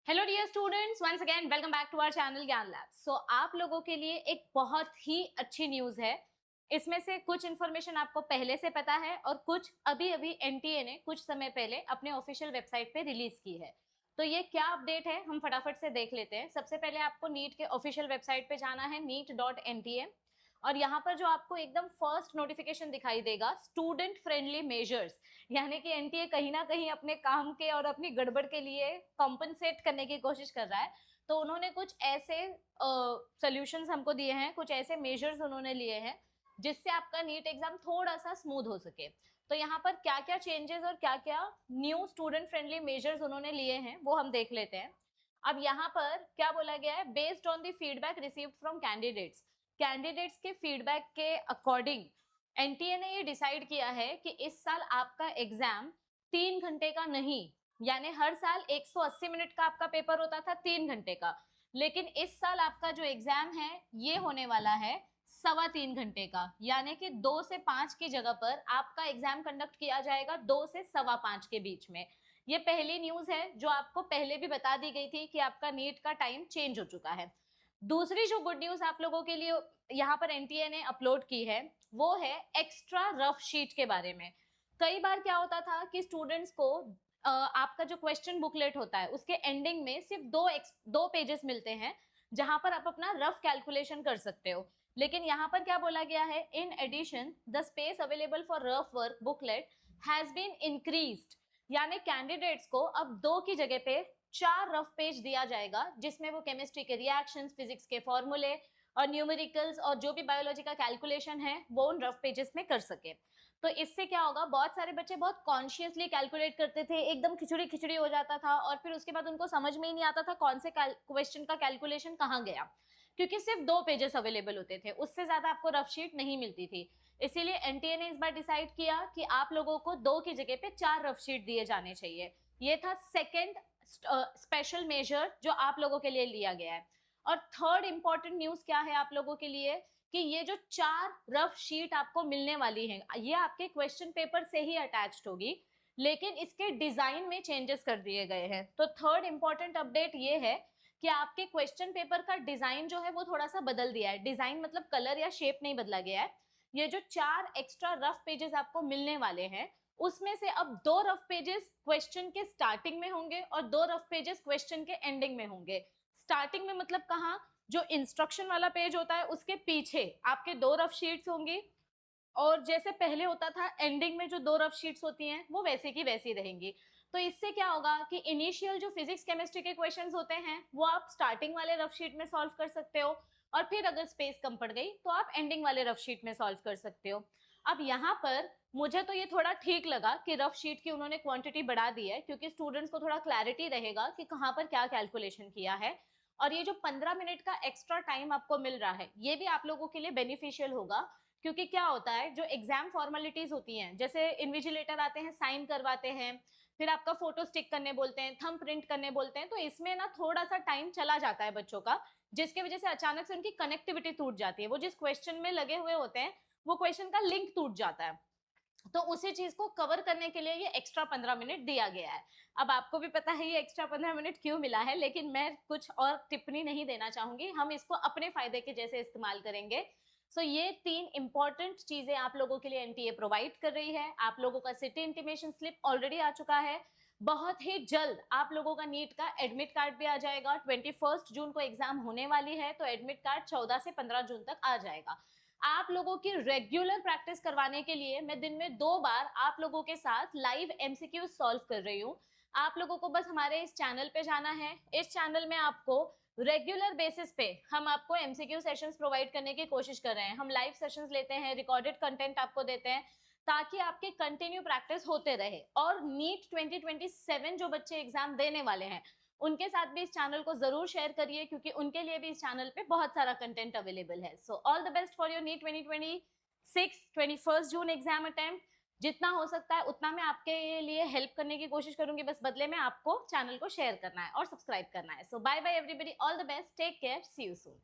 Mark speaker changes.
Speaker 1: Hello dear students, once again welcome back to our channel Gyan lab. So आप लोगों के लिए एक बहुत ही अच्छी न्यूज़ है। इसमें से कुछ इन्फॉर्मेशन आपको पहले से पता है और कुछ अभी अभी एनटीए ने कुछ समय पहले अपने ऑफिशियल वेबसाइट पे रिलीज की है। तो ये क्या अपडेट है हम फटाफट से देख लेते हैं। सबसे पहले आपको नीट के ऑफिशियल वेबसाइट पे जाना है neet.nta और यहाँ पर जो आपको एकदम फर्स्ट नोटिफिकेशन दिखाई देगा स्टूडेंट फ्रेंडली मेजर्स, यानी कि एनटीए कहीं ना कहीं अपने काम के और अपनी गड़बड़ के लिए कॉम्पनसेट करने की कोशिश कर रहा है। तो उन्होंने कुछ ऐसे सोल्यूशंस हमको दिए हैं, कुछ ऐसे मेजर्स उन्होंने लिए हैं जिससे आपका नीट एग्जाम थोड़ा सा स्मूथ हो सके। तो यहाँ पर क्या क्या चेंजेस और क्या क्या न्यू स्टूडेंट फ्रेंडली मेजर्स उन्होंने लिए हैं वो हम देख लेते हैं। अब यहाँ पर क्या बोला गया है, based on the feedback received from candidates के फीडबैक के अकॉर्डिंग एनटीए ने ये डिसाइड किया है कि इस साल आपका एग्जाम 3 घंटे का नहीं, यानी हर साल 180 मिनट का आपका पेपर होता था 3 घंटे का, लेकिन इस साल आपका जो एग्जाम है ये होने वाला है 3.25 घंटे का, यानी कि 2 से 5 की जगह पर आपका एग्जाम कंडक्ट किया जाएगा 2 से 5:15 के बीच में। ये पहली न्यूज है जो आपको पहले भी बता दी गई थी कि आपका नीट का टाइम चेंज हो चुका है। दूसरी जो गुड न्यूज आप लोगों के लिए यहाँ पर एनटीए ने अपलोड की है वो है एक्स्ट्रा रफ शीट के बारे में। कई बार क्या होता था कि स्टूडेंट्स को आपका जो क्वेश्चन बुकलेट होता है उसके एंडिंग में सिर्फ दो पेजेस मिलते हैं जहां पर आप अपना रफ कैलकुलेशन कर सकते हो। लेकिन यहाँ पर क्या बोला गया है, in addition the space available for rough work booklet has been increased, यानी कैंडिडेट्स को अब 2 की जगह पे 4 रफ पेज दिया जाएगा जिसमें वो केमिस्ट्री के रिएक्शंस, फिजिक्स के फॉर्मूले और न्यूमेरिकल्स और जो भी बायोलॉजी का कैलकुलेशन है वो उन रफ पेजेस में कर सके। तो इससे क्या होगा, बहुत सारे बच्चे बहुत कॉन्शियसली कैलकुलेट करते थे, एकदम खिचड़ी खिचड़ी हो जाता था और फिर उसके बाद उनको समझ में ही नहीं आता था कौन से क्वेश्चन का कैलकुलेशन कहाँ गया, क्योंकि सिर्फ 2 पेजेस अवेलेबल होते थे, उससे ज्यादा आपको रफ शीट नहीं मिलती थी। इसीलिए एनटीए ने इस बार डिसाइड किया कि आप लोगों को 2 की जगह पे 4 रफ शीट दिए जाने चाहिए। ये था सेकेंड स्पेशल मेजर जो आप लोगों के लिए लिया गया है। और थर्ड इंपॉर्टेंट न्यूज क्या है आप लोगों के लिए कि ये जो 4 रफ शीट आपको मिलने वाली है ये आपके क्वेश्चन पेपर से ही अटैच्ड होगी, लेकिन इसके डिजाइन में चेंजेस कर दिए गए हैं। तो थर्ड इंपॉर्टेंट अपडेट ये है कि आपके क्वेश्चन पेपर का डिजाइन जो है वो थोड़ा सा बदल दिया है। डिजाइन मतलब कलर या शेप नहीं बदला गया है। ये जो 4 एक्स्ट्रा रफ पेजेस आपको मिलने वाले हैं उसमें से अब 2 रफ पेजेस क्वेश्चन के स्टार्टिंग में होंगे और 2 रफ पेजेस क्वेश्चन के एंडिंग में होंगे। स्टार्टिंग में मतलब कहाँ, जो इंस्ट्रक्शन वाला पेज होता है उसके पीछे आपके 2 रफ शीट्स होंगी और जैसे पहले होता था एंडिंग में जो 2 रफ शीट्स होती हैं वो वैसे की वैसी रहेंगी। तो इससे क्या होगा कि इनिशियल जो फिजिक्स केमिस्ट्री के क्वेश्चंस होते हैं वो आप स्टार्टिंग वाले रफ शीट में सॉल्व कर सकते हो और फिर अगर स्पेस कम पड़ गई तो आप एंडिंग वाले रफ शीट में सॉल्व कर सकते हो। अब यहाँ पर मुझे तो ये थोड़ा ठीक लगा कि रफ शीट की उन्होंने क्वांटिटी बढ़ा दी है, क्योंकि स्टूडेंट्स को थोड़ा क्लैरिटी रहेगा कि कहाँ पर क्या कैलकुलेशन किया है। और ये जो 15 मिनट का एक्स्ट्रा टाइम आपको मिल रहा है ये भी आप लोगों के लिए बेनिफिशियल होगा, क्योंकि क्या होता है जो एग्जाम फॉर्मेलिटीज होती हैं, जैसे इन्विजिलेटर आते हैं, साइन करवाते हैं, फिर आपका फोटो स्टिक करने बोलते हैं, थंब प्रिंट करने बोलते हैं, तो इसमें ना थोड़ा सा टाइम चला जाता है बच्चों का, जिसकी वजह से अचानक से उनकी कनेक्टिविटी टूट जाती है। वो जिस क्वेश्चन में लगे हुए होते हैं वो क्वेश्चन का लिंक टूट जाता है। तो उसी चीज को कवर करने के लिए ये एक्स्ट्रा 15 मिनट दिया गया है। अब आपको भी पता है ये एक्स्ट्रा 15 मिनट क्यों मिला है, लेकिन मैं कुछ और टिप्पणी नहीं देना चाहूंगी, हम इसको अपने फायदे के जैसे इस्तेमाल करेंगे। सो ये 3 इंपॉर्टेंट चीजें आप लोगों के लिए एनटीए प्रोवाइड कर रही है। आप लोगों का सिटी इंटीमेशन स्लिप ऑलरेडी आ चुका है, बहुत ही जल्द आप लोगों का नीट का एडमिट कार्ड भी आ जाएगा। 21 जून को एग्जाम होने वाली है तो एडमिट कार्ड 14 से 15 जून तक आ जाएगा। आप लोगों की रेगुलर प्रैक्टिस करवाने के लिए मैं दिन में 2 बार आप लोगों के साथ लाइव एमसीक्यू सॉल्व कर रही हूँ। आप लोगों को बस हमारे इस चैनल पे जाना है। इस चैनल में आपको रेगुलर बेसिस पे हम आपको एमसीक्यू सेशंस प्रोवाइड करने की कोशिश कर रहे हैं। हम लाइव सेशंस लेते हैं, रिकॉर्डेड कंटेंट आपको देते हैं ताकि आपके कंटिन्यू प्रैक्टिस होते रहे। और नीट 2027 जो बच्चे एग्जाम देने वाले हैं उनके साथ भी इस चैनल को जरूर शेयर करिए, क्योंकि उनके लिए भी इस चैनल पे बहुत सारा कंटेंट अवेलेबल है। So all the best for your NEET 2026 21 June exam attempt. जितना हो सकता है उतना मैं आपके लिए हेल्प करने की कोशिश करूंगी, बस बदले में आपको चैनल को शेयर करना है और सब्सक्राइब करना है। So bye bye everybody, all the best, take care, see you soon.